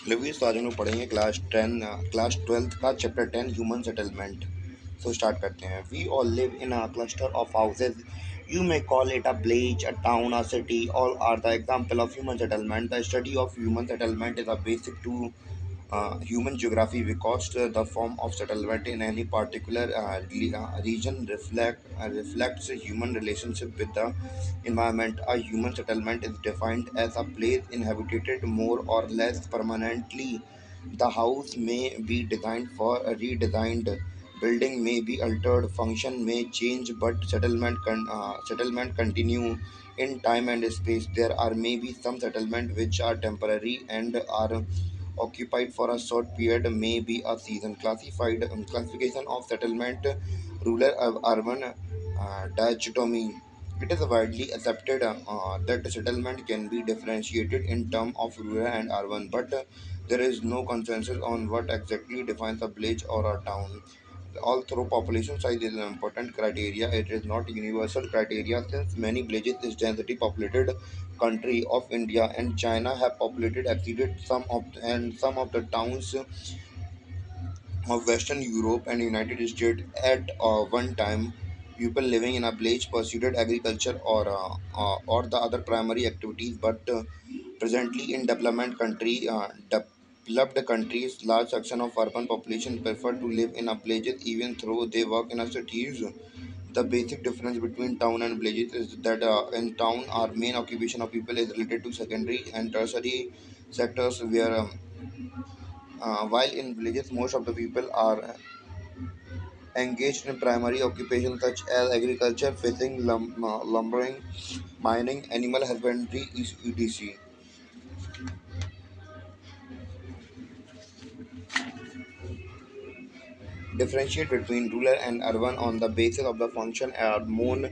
Lovies तो आज हम लोग पढ़ेंगे क्लास 12th का चैप्टर 10 ह्यूमन सेटलमेंट। तो स्टार्ट करते हैं। We all live in a cluster of houses, you may call it a village, a town, a city. All are the example of human settlement. The study of human settlement is a basic to human geography because the form of settlement in any particular region reflects a human relationship with the environment. A human settlement is defined as a place inhabited more or less permanently. The house may be designed for a redesigned. Building may be altered, function may change, but settlement continue in time and space. There are maybe some settlement which are temporary and are occupied for a short period, may be a season. Classification of settlement, urban dichotomy. It is widely accepted that settlement can be differentiated in terms of rural and urban, but there is no consensus on what exactly defines a village or a town. Although population size is an important criteria, it is not universal criteria since many villages is densely populated country of India and China have populated exceeded some of the towns of Western Europe and United States at one time. People living in a village pursued agriculture or the other primary activities, but presently in developed countries, large section of urban population prefer to live in a villages even though they work in a cities. The basic difference between town and villages is that in town, our main occupation of people is related to secondary and tertiary sectors, while in villages most of the people are engaged in primary occupations such as agriculture, fishing, lumbering, mining, animal husbandry, etc. Differentiate between rural and urban on the basis of the function are more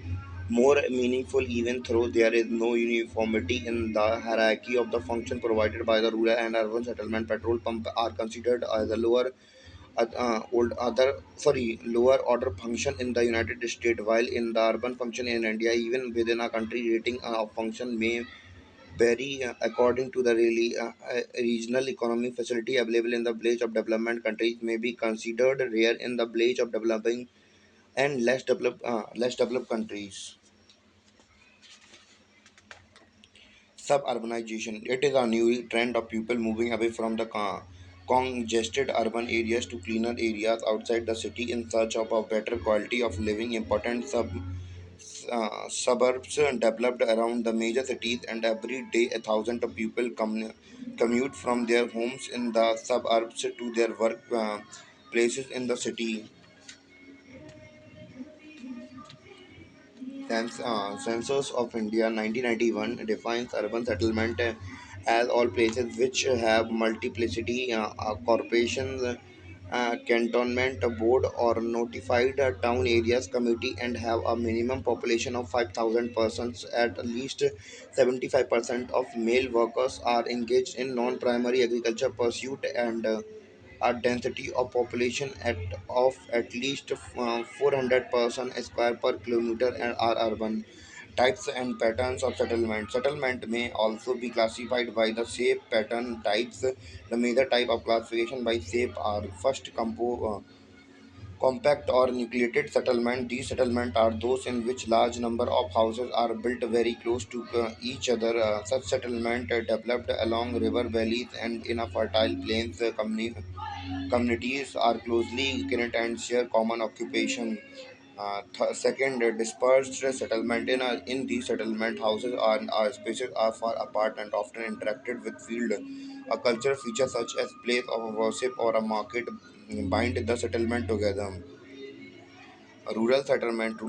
meaningful even though there is no uniformity in the hierarchy of the function provided by the rural and urban settlement. Petrol pump are considered as a lower order function in the United States, while in the urban function in India, even within a country, rating of function may vary according to the regional economic facility available in the village of development countries may be considered rare in the village of developing and less developed countries. Suburbanization. It is a new trend of people moving away from the congested urban areas to cleaner areas outside the city in search of a better quality of living. Important suburbs developed around the major cities, and every day a thousand of people commute from their homes in the suburbs to their work places in the city. Census of India 1991 defines urban settlement as all places which have multiplicity corporations, cantonment board or notified town areas committee and have a minimum population of 5,000 persons. At least 75% of male workers are engaged in non-primary agriculture pursuit, and a density of population of at least 400 person square per kilometer and are urban. Types and patterns of settlement. Settlement may also be classified by the shape pattern types. The major type of classification by shape are first compact or nucleated settlement. These settlements are those in which large number of houses are built very close to each other. Such settlement developed along river valleys and in a fertile plains. Communities are closely connected and share common occupation. Second, dispersed settlement. In these settlement, houses are spaces are far apart and often interacted with field. A cultural feature such as place of worship or a market bind the settlement together. Rural settlement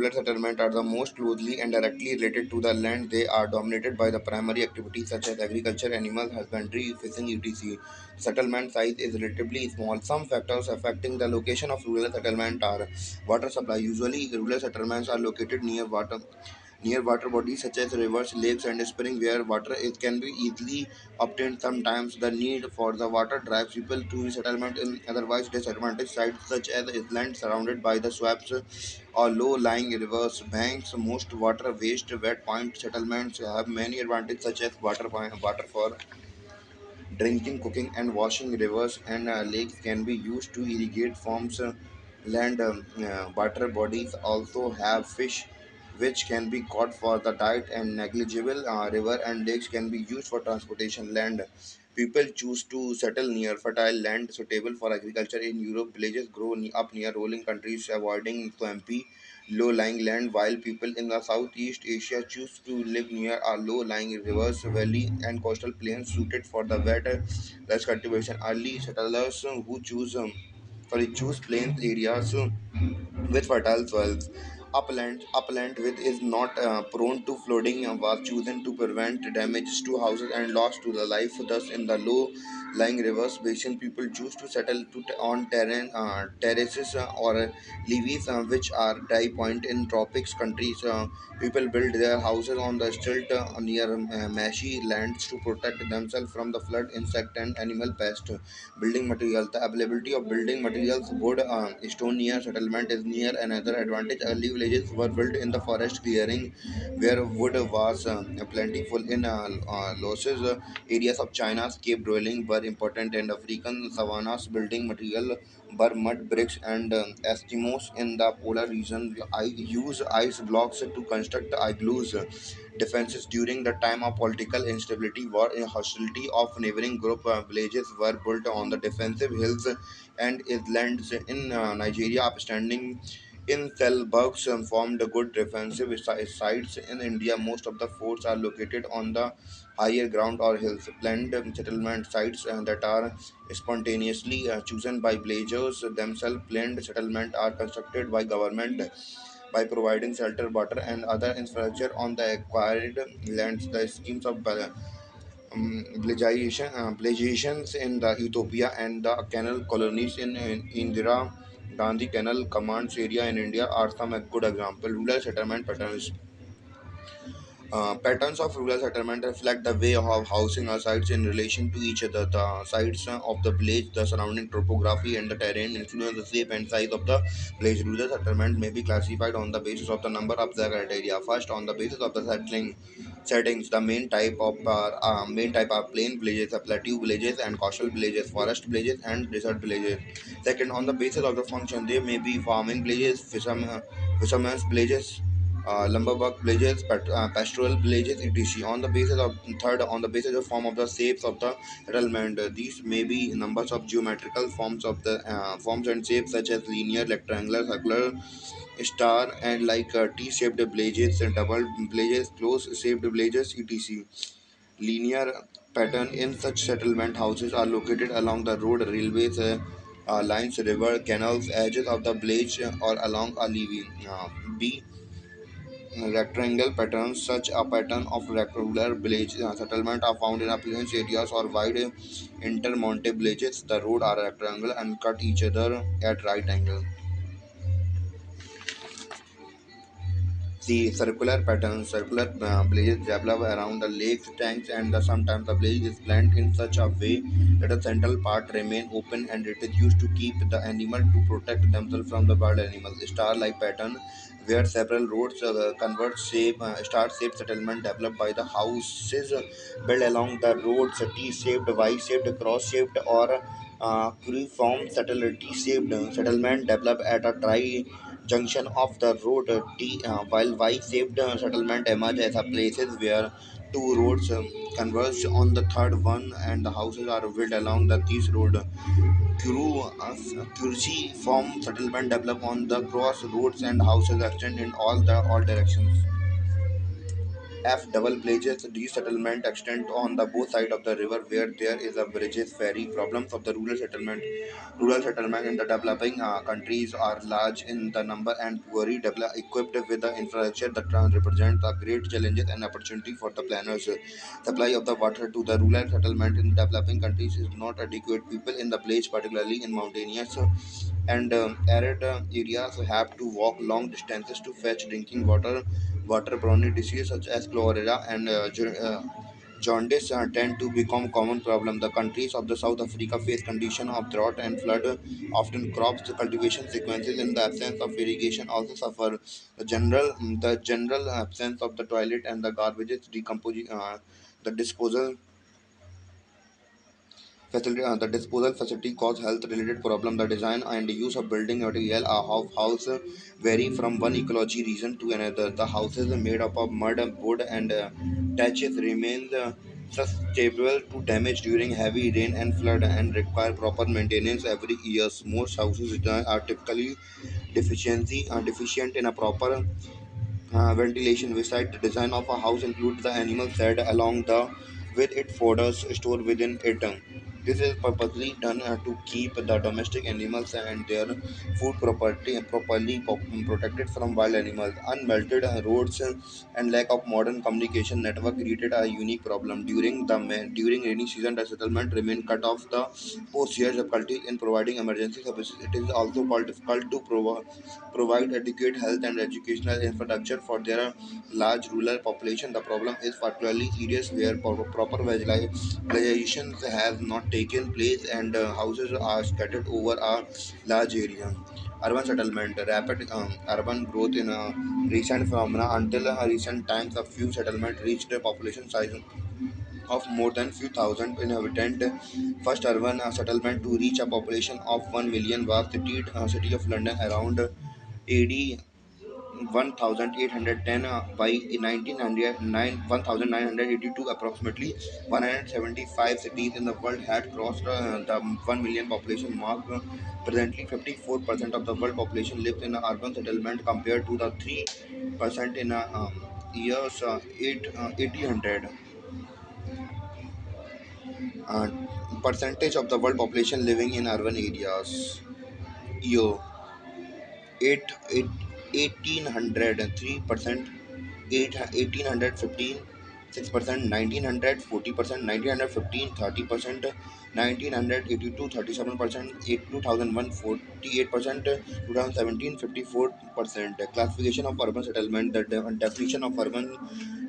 are the most closely and directly related to the land. They are dominated by the primary activities such as agriculture, animal husbandry, fishing, etc. Settlement size is relatively small. Some factors affecting the location of rural settlement are water supply. Usually, rural settlements are located near water bodies such as rivers, lakes, and springs where water is, can be easily obtained. Sometimes the need for the water drives people to settlement in otherwise disadvantaged sites such as islands surrounded by the swamps or low-lying rivers banks. Most water waste wet point settlements have many advantages such as water for Drinking, cooking, and washing rivers and lakes can be used to irrigate farms. Land water bodies also have fish which can be caught for the diet, and negligible river and lakes can be used for transportation. Land people choose to settle near fertile land suitable for agriculture. In Europe, villages grow up near rolling countries, avoiding swampy low-lying land, while people in the Southeast Asia choose to live near a low-lying rivers, valley, and coastal plains suited for the wet rice cultivation. Early settlers who choose plains areas with fertile soils. Upland with is not prone to flooding was chosen to prevent damage to houses and loss to the life. Thus, in the low-lying rivers basin, people choose to settle on terraces or levees, which are dry point in tropics countries. People build their houses on the stilt near marshy lands to protect themselves from the flood, insect, and animal pest. Building materials. The availability of building materials, wood, stone near settlement is near another advantage. Early villages were built in the forest clearing where wood was plentiful. In losses areas of China's cave dwelling were important, and African savannas building material were mud bricks, and Eskimos in the polar region I use ice blocks to construct igloos. Defenses during the time of political instability, war, and hostility of neighboring group villages were built on the defensive hills and islands in Nigeria. Upstanding in Selburgs formed good defensive sites. In India, most of the forts are located on the higher ground or hills. Planned settlement sites that are spontaneously chosen by villagers themselves. Planned settlement are constructed by government by providing shelter, water, and other infrastructure on the acquired lands. The schemes of plegiations in the Ethiopia and the canal colonies in Indira Gandhi Canal Commands area in India are some good example. Rural settlement patterns of rural settlement reflect the way of housing our sites in relation to each other. The sites of the village, the surrounding topography, and the terrain influence the shape and size of the village. Rural settlement may be classified on the basis of the number of the criteria. First, on the basis of the settling settings, the main type are plain villages, plateau villages, and coastal villages, forest villages, and desert villages. Second, on the basis of the function, they may be farming villages, fishermen's villages, lumberjack villages, pastoral villages, etc. On the basis of third, on the basis of form of the shapes of the settlement, these may be numbers of geometrical forms of the forms and shapes such as linear, rectangular, circular, star, and like T-shaped villages and double villages, close-shaped villages, etc. Linear pattern in such settlement houses are located along the road, railways. Lines, river, canals, edges of the village, or along a levee. B rectangle patterns. Such a pattern of rectangular village settlement are found in a plains areas or wide intermonte villages. The road are rectangle and cut each other at right angle. The circular pattern, circular villages develop around the lakes, tanks, and sometimes the village is planned in such a way that the central part remain open, and it is used to keep the animal to protect themselves from the wild animals. Star-like pattern, where several roads convert shape, star-shaped settlement developed by the houses built along the roads, T-shaped, Y-shaped, cross-shaped, or cruciform T-shaped settlement developed at a dry junction of the road while Y-shaped settlement emerge as a places where two roads converge on the third one and the houses are built along these road. Cruciform settlement develop on the cross roads and houses extend in all directions. F double bridges resettlement extend on the both side of the river where there is a bridges ferry. Problems of the rural settlement in the developing countries are large in the number and poorly equipped with the infrastructure that represent the great challenges and opportunity for the planners. Supply of the water to the rural settlement in developing countries is not adequate. People in the village, particularly in mountainous and arid areas, have to walk long distances to fetch drinking water. Waterborne diseases such as cholera and jaundice tend to become common problem. The countries of the South Africa face condition of drought and flood. Often crops cultivation sequences in the absence of irrigation also suffer. The general absence of the toilet and the garbages decompose the disposal The disposal facility cause health-related problem. The design and use of building material of house vary from one ecology region to another. The houses are made up of mud, wood, and thatches remain susceptible to damage during heavy rain and flood and require proper maintenance every year. Most houses are typically deficient in a proper ventilation. Beside the design of a house includes the animal shed along the with its fodder stored within it. This is purposely done to keep the domestic animals and their food properly protected from wild animals. Unmelted roads and lack of modern communication network created a unique problem. During rainy season, the settlement remained cut off. The post year difficulty in providing emergency services. It is also called difficult to provide adequate health and educational infrastructure for their large rural population. The problem is particularly serious where proper vegetation has not taken place and houses are scattered over a large area. Urban settlement, rapid urban growth in a recent phenomena. Until recent times, a few settlements reached a population size of more than few thousand inhabitants. First urban settlement to reach a population of 1 million was city of London around AD 1810. By 1909 1982, approximately 175 cities in the world had crossed the 1 million population mark. Presently 54% of the world population lives in urban settlement compared to the 3% in years 1800. uh, Percentage of the world population living in urban areas. Year 8, 8 1800 3%, 8 1815 6%, 1900 40%, 1915 30%, 1982 37%, 2001 48%, 2017 54%. Classification of urban settlement. The definition of urban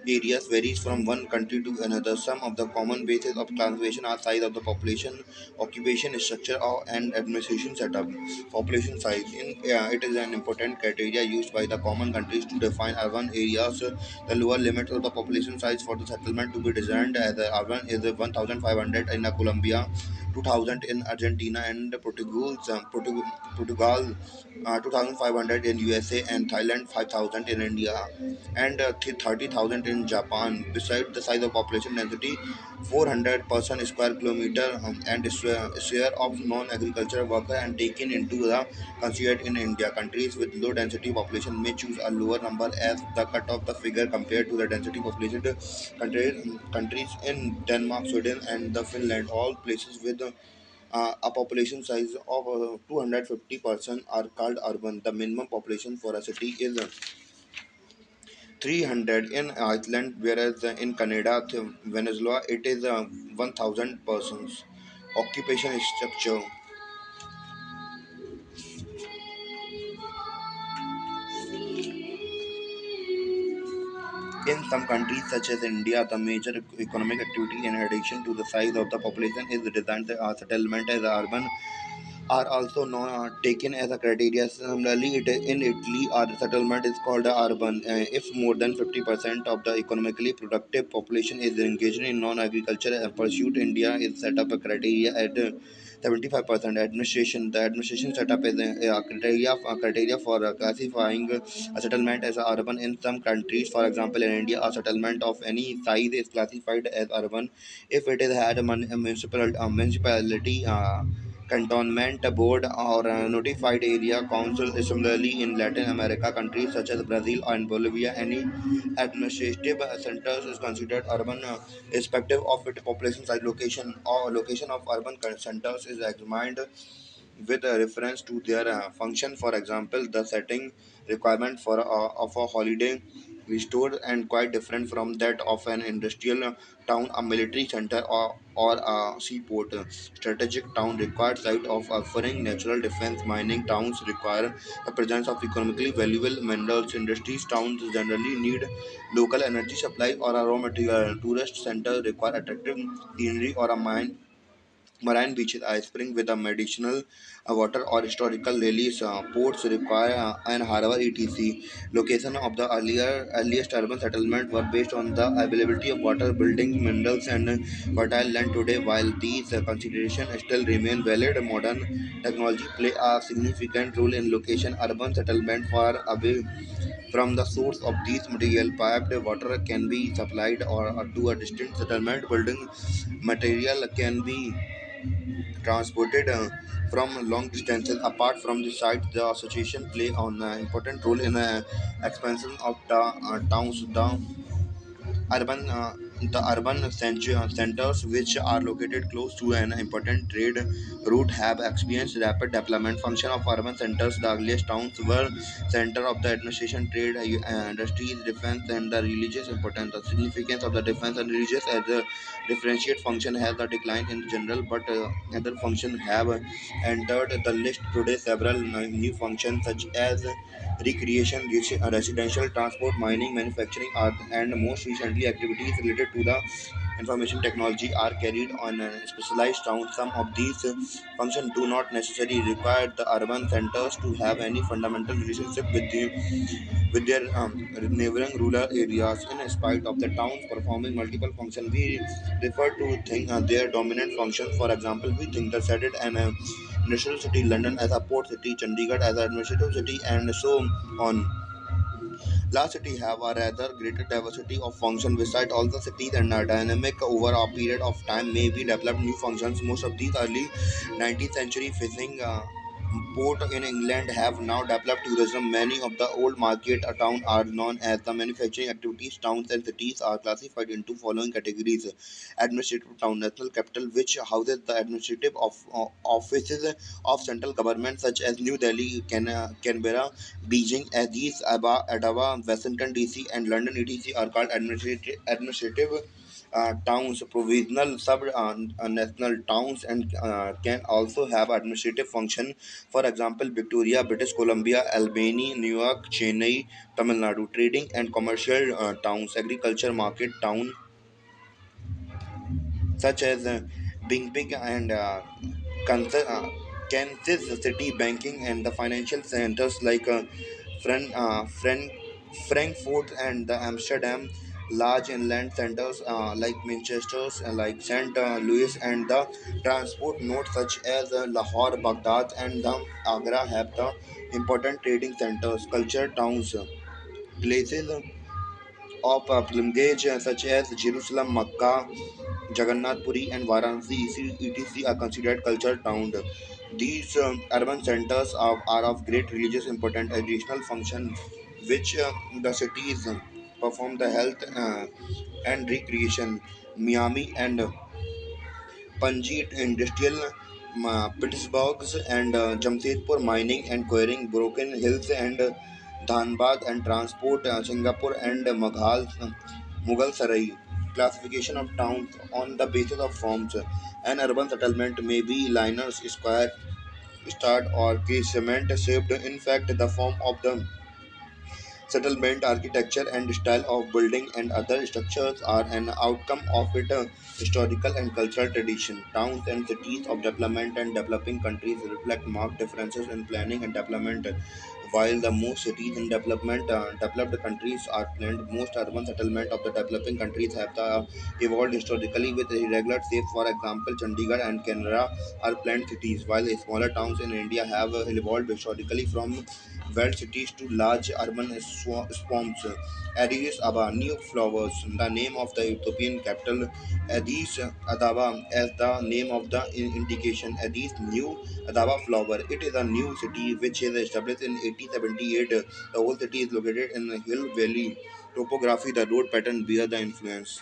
areas varies from one country to another. Some of the common bases of classification are size of the population, occupation structure, and administration setup. Population size. It is an important criteria used by the common countries to define urban areas. The lower limit of the population size for the settlement to be designed as a urban is 1,500 in Colombia, 2,000 in Argentina and Portugal, 2,500 in USA and Thailand, 5,000 in India, and 30,000 in Japan. Besides the size of population density, 400 person square kilometer and share of non-agricultural worker and taken into the considered in India. Countries with low density population may choose a lower number as the cut of the figure compared to the density populated countries in Denmark, Sweden, and the Finland. All places with a population size of 250% are called urban. The minimum population for a city is 300 in Iceland, whereas in Canada, Venezuela, it is 1,000 persons. Occupation structure. In some countries, such as India, the major economic activity, in addition to the size of the population, is designed settlement as urban are also taken as a criteria. Similarly, in Italy, our settlement is called urban. If more than 50% of the economically productive population is engaged in non-agriculture pursuit, India is set up a criteria at 75%. Administration. The administration setup is a criteria for classifying a settlement as urban in some countries. For example, in India, a settlement of any size is classified as urban if it has had a municipality. Cantonment board or notified area council. Similarly, in Latin America, countries such as Brazil and Bolivia, any administrative centers is considered urban irrespective of its population size. Location or location of urban centers is examined with a reference to their function. For example, the setting requirement for of a holiday resort and quite different from that of an industrial town, a military center, or a seaport. Strategic town required site of offering natural defense. Mining towns require the presence of economically valuable minerals. Industries towns generally need local energy supply or a raw material. Tourist centers require attractive scenery or a mine Marine beaches are spring with a medicinal water or historical release. Ports require an harbor etc. Location of the earliest urban settlement were based on the availability of water, building, minerals, and fertile land today. While these considerations still remain valid, modern technology play a significant role in location. Urban settlement far away from the source of these material, piped water can be supplied or to a distant settlement. Building material can be transported from long distances apart from the site. The association play an important role in expansion of the towns. The urban centers, which are located close to an important trade route, have experienced rapid development. Function of urban centers: the earliest towns were center of the administration, trade, industries, defense, and the religious importance. The significance of the defense and religious as a differentiate function has a decline in general, but other functions have entered the list today. Several new functions such as recreation, residential, transport, mining, manufacturing, art, and most recently activities related to the information technology are carried on a specialized towns. Some of these functions do not necessarily require the urban centers to have any fundamental relationship with their neighboring rural areas. In spite of the towns performing multiple functions, we refer to their dominant functions. For example, we think the cited and industrial city, London as a port city, Chandigarh as an administrative city, and so on. Large cities have a rather greater diversity of functions. Beside all the cities and are dynamic over a period of time, may be developed new functions. Most of these early 19th century fishing port in England have now developed tourism. Many of the old market towns are known as the manufacturing activities. Towns and cities are classified into following categories: administrative town, national capital, which houses the administrative offices of central government such as New Delhi, Canberra, Beijing, Addis Ababa, Washington DC, and London etc. are called administrative towns. Provisional sub-national towns and can also have administrative function. For example, Victoria, British Columbia, Albany, New York, Chennai, Tamil Nadu. Trading and commercial towns, agriculture market town such as Bingpig and Kansas City, banking and the financial centers like Frankfurt and the Amsterdam, large inland centers like Manchester, like St. Louis, and the transport nodes such as Lahore, Baghdad, and the Agra have the important trading centers. Culture towns, places of pilgrimage such as Jerusalem, Makkah, Jagannath Puri, and Varanasi etc. are considered cultural towns. These urban centers are of great religious importance, additional function which the cities perform the health and recreation. Miami and Panji industrial, Pittsburgh and Jamshedpur mining and quarrying, Broken Hills and Dhanbad and transport, Singapore and Mughal Sarai. Classification of towns on the basis of forms. An urban settlement may be liners, square, stud, or cement shaped. In fact, the form of the settlement, architecture, and style of building and other structures are an outcome of its historical and cultural tradition. Towns and cities of development and developing countries reflect marked differences in planning and development. While the most cities in developed countries are planned, most urban settlement of the developing countries have evolved historically with irregular shapes. For example, Chandigarh and Canberra are planned cities, while smaller towns in India have evolved historically from walled cities to large urban swamps. Addis Ababa, new flowers, the name of the Ethiopian capital. Addis Ababa, as the name of the indication. Addis New Ababa flower. It is a new city which is established in 1878. The whole city is located in the hill valley. Topography, the road pattern bear the influence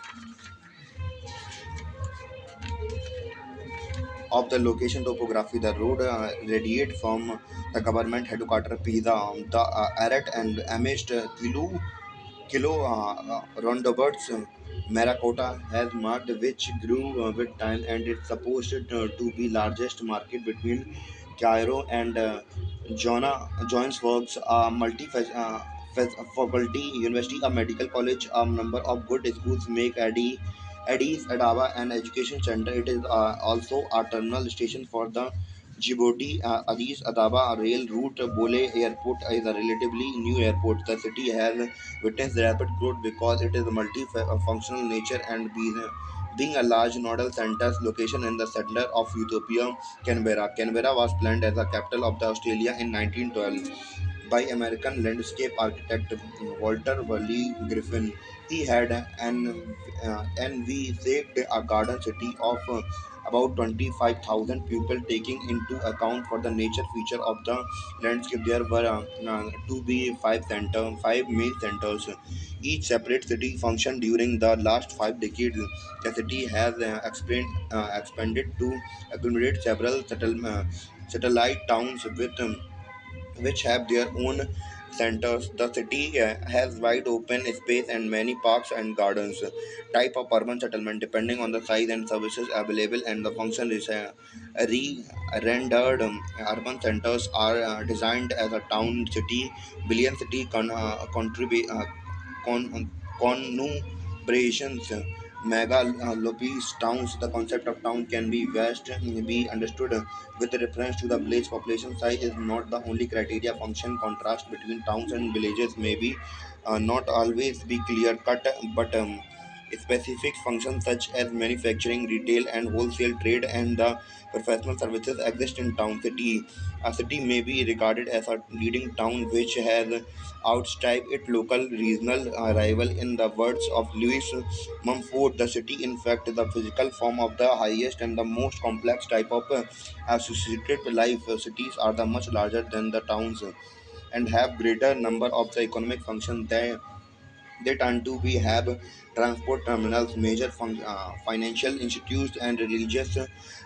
of the location. Topography, the road radiate from the government headquarters Pisa, the Arat and Amest Kilo roundabouts. Marakota has marked which grew with time and it's supposed to be largest market between Cairo and Johannesburg's faculty university, a medical college, a number of good schools make Adi Addis Ababa, an education center. It is also a terminal station for the Djibouti Addis Ababa rail route. Bole Airport is a relatively new airport. The city has witnessed rapid growth because it is multi-functional nature and being a large nodal center location in the center of Ethiopia, Canberra. Canberra was planned as a capital of the Australia in 1912 by American landscape architect Walter Wally Griffin. He had envisaged a garden city of about 25,000 people, taking into account for the nature feature of the landscape. There were to be five main centers. Each separate city functioned during the last 5 decades. The city has expanded to accommodate several satellite towns with which have their own centers. The city has wide open space and many parks and gardens. Type of urban settlement depending on the size and services available and the function is rendered. Urban centers are designed as a town city, billion city conurbations, megalopolis towns. The concept of town can be vast, be understood with reference to the village population size is not the only criteria. Function contrast between towns and villages may be not always be clear cut, but specific functions such as manufacturing, retail, and wholesale trade and the professional services exist in town. A city may be regarded as a leading town which has outstrip its local regional rival. In the words of Louis Mumford, the city, in fact, the physical form of the highest and the most complex type of associated life. Cities are the much larger than the towns and have greater number of the economic functions they tend to be have transport terminals, major financial institutes, and religious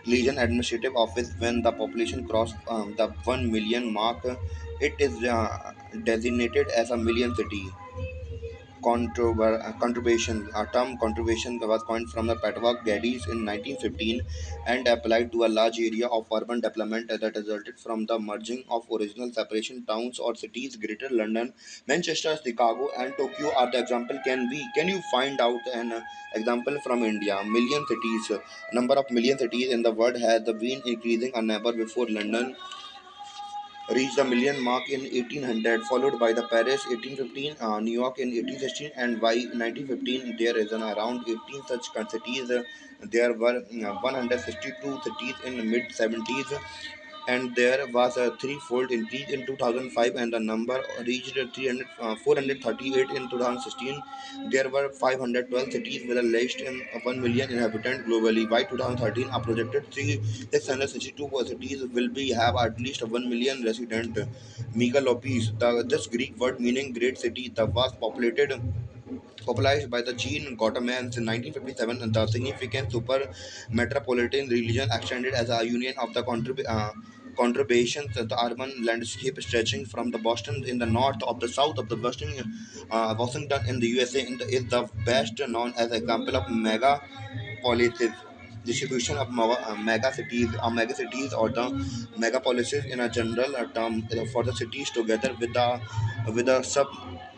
legion administrative office. When the population cross the 1 million mark, it is designated as a million city. Contribution. A term contribution was coined from the Patwok Gaddies in 1915 and applied to a large area of urban development that resulted from the merging of original separation towns or cities. Greater London, Manchester, Chicago, and Tokyo are the example. Can you find out an example from India? Million cities. Number of million cities in the world has been increasing. A never before London reached the million mark in 1800, followed by the Paris 1815, New York in 1816, and by 1915 there is an around 18 such cities. There were 162 cities in the mid 70s, and there was a threefold increase in 2005, and the number reached 438 in 2016. There were 512 cities with a less than 1 million inhabitants globally. By 2013, a projected 662 cities will be have at least 1 million residents. Megalopolis, this Greek word meaning great city, the was popularized by the Jean Gottmans in 1957, and the significant super metropolitan region extended as a union of the contributions of the urban landscape stretching from the Boston in the north of the south of the Washington in the USA is the best known as example of megapolises. Distribution of mega cities or the megapolises in a general term for the cities together with the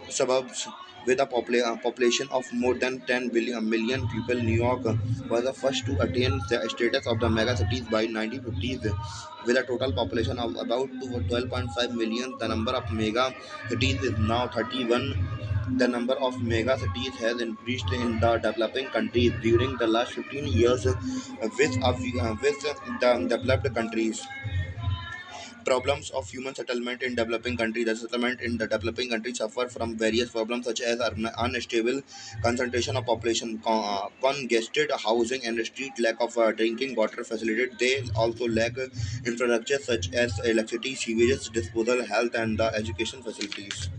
suburbs with a population of more than 10 billion million people. New York was the first to attain the status of the mega cities by 1950s with a total population of about 12.5 million. The number of mega cities is now 31. The number of mega cities has increased in the developing countries during the last 15 years with the developed countries. Problems of human settlement in developing countries. The settlement in the developing countries suffer from various problems such as unstable concentration of population, congested housing, and street lack of drinking water facilities. They also lack infrastructure such as electricity, sewage disposal, health, and the education facilities.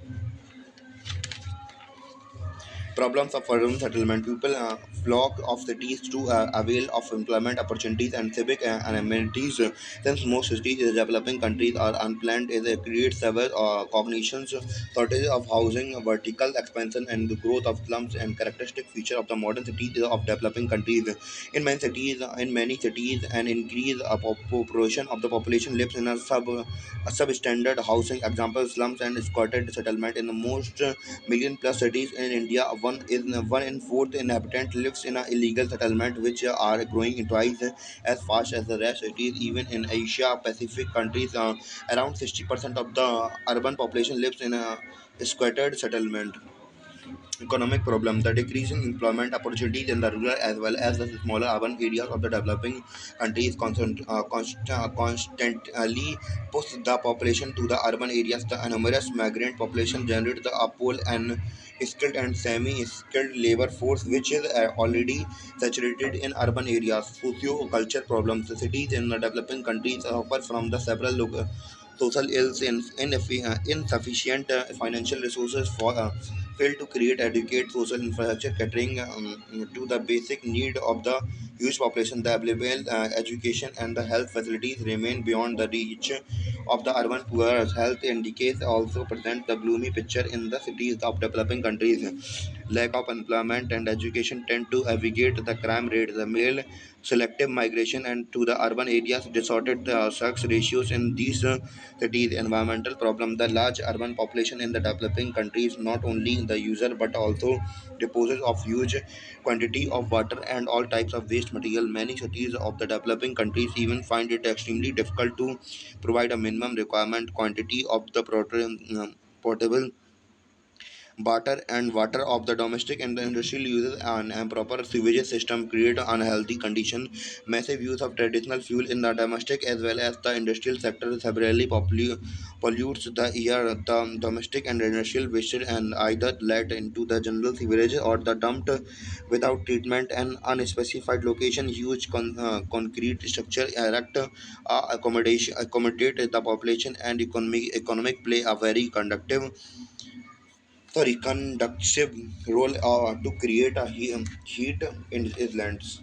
Problems of urban settlement. People flock of cities to avail of employment opportunities and civic amenities. Since most cities in developing countries are unplanned, it creates several cognitions, shortage of housing, vertical expansion, and the growth of slums and characteristic feature of the modern cities of developing countries. In many cities, an increase of proportion of the population lives in a substandard housing. Example: slums and squatted settlement in the most million plus cities in India. one in fourth inhabitant lives in a illegal settlement, which are growing twice as fast as the rest cities. Even in Asia Pacific countries, around 60% of the urban population lives in a squatted settlement. Economic problem: the decreasing employment opportunities in the rural as well as the smaller urban areas of the developing countries constantly push the population to the urban areas. The numerous migrant population generate the upward and skilled and semi-skilled labor force, which is already saturated in urban areas. Socio-culture problems: the cities in the developing countries suffer from the several social ills and insufficient financial resources for fail to create adequate social infrastructure catering to the basic need of the huge population. The available education and the health facilities remain beyond the reach of the urban poor. Health indicates also present the gloomy picture in the cities of developing countries. Lack of employment and education tend to aggravate the crime rate. The male selective migration and to the urban areas distorted sex ratios in these cities. Environmental problem: the large urban population in the developing countries not only the user but also disposes of huge quantity of water and all types of waste material. Many cities of the developing countries even find it extremely difficult to provide a minimum requirement quantity of the potable water and water of the domestic and the industrial uses. An improper sewage system create unhealthy condition. Massive use of traditional fuel in the domestic as well as the industrial sector severely pollutes the air. The domestic and industrial waste and either let into the general sewerage or the dumped without treatment and unspecified location. Huge concrete structure erect accommodation accommodate the population and economic play a very conductive role to create a heat in islands.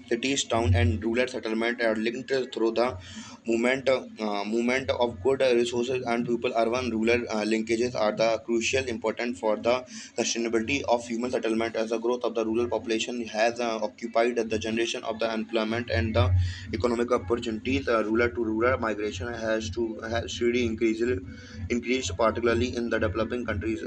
Cities, town, and rural settlement are linked through the movement of good resources and people. Urban-rural linkages are the crucial important for the sustainability of human settlement. As the growth of the rural population has occupied the generation of the employment and the economic opportunities, rural to rural migration has really increased, particularly in the developing countries.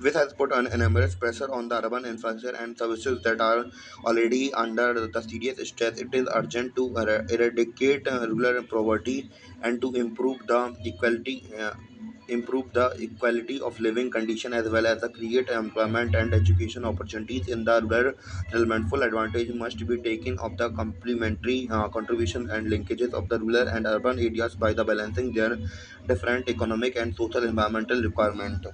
This has put an enormous pressure on the urban infrastructure and services that are already under the serious stress. It is urgent to eradicate rural poverty and to improve the equality of living condition as well as the create employment and education opportunities in the rural settlement. Full advantage must be taken of the complementary contribution and linkages of the rural and urban areas by the balancing their different economic and social environmental requirement.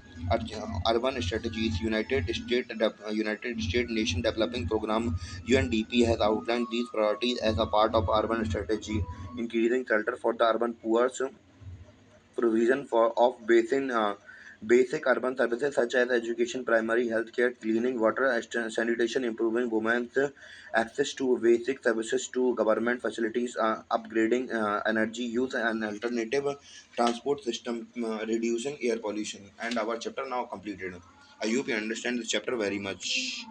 Urban strategies: United States Nation Developing Program (UNDP) has outlined these priorities as a part of urban strategy, increasing shelter for the urban poor, provision for of basic urban services such as education, primary health care, cleaning water, sanitation, improving women's access to basic services to government facilities, upgrading energy use and alternative transport system, reducing air pollution. And our chapter now completed. I hope you understand this chapter very much.